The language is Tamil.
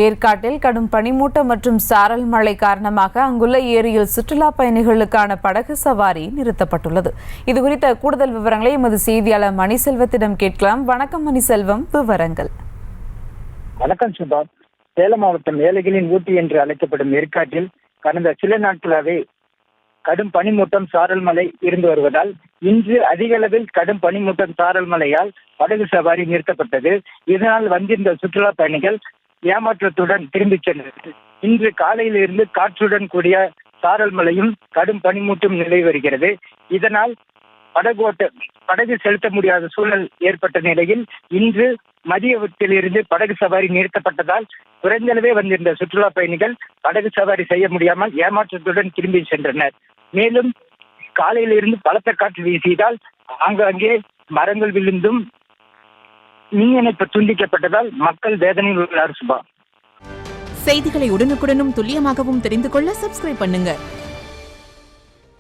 ஏற்காட்டில் கடும் பனிமூட்டம் மற்றும் சாரல் மழை காரணமாக அங்குள்ள ஏரியில் சுற்றுலா பயணிகளுக்கான படகு சவாரி நிறுத்தப்பட்டுள்ளது. இதுகுறித்த கூடுதல் விவரங்களை எமது செய்தியாளர் மணிசெல்வத்திடம் கேட்கலாம். வணக்கம் மணிசெல்வம், விவரங்கள். வணக்கம் சுபா. சேலம் மாவட்டம் ஏழைகளின் ஊட்டி என்று அழைக்கப்படும் ஏற்காட்டில் கடந்த சில நாட்களாகவே கடும் பனிமூட்டம் சாரல் மழை இருந்து வருவதால் இன்று அதிக அளவில் கடும் பனிமூட்டம் சாரல் மழையால் படகு சவாரி நிறுத்தப்பட்டது. இதனால் வந்திருந்த சுற்றுலா பயணிகள் ஏமாற்றத்துடன் திரும்பிச் சென்றனர். இன்று காலையிலிருந்து காற்றுடன் கூடிய சாரல் மழையும் கடும் பனிமூட்டும் நிலை வருகிறது. இதனால் படகு செலுத்த முடியாத சூழல் ஏற்பட்ட நிலையில் இன்று மதியத்திலிருந்து படகு சவாரி நிறுத்தப்பட்டதால் குறைந்தளவே வந்திருந்த சுற்றுலா பயணிகள் படகு சவாரி செய்ய முடியாமல் ஏமாற்றத்துடன் திரும்பி சென்றனர். மேலும் காலையிலிருந்து பலத்த காற்று வீசியதால் ஆங்காங்கே மரங்கள் விழுந்தும் மின் இணைப்பு துண்டிக்கப்பட்டதால் மக்கள் வேதனையில் உள்ளனர். சுபா, செய்திகளை உடனுக்குடனும் துல்லியமாகவும் தெரிந்து கொள்ள சப்ஸ்கிரைப் பண்ணுங்க.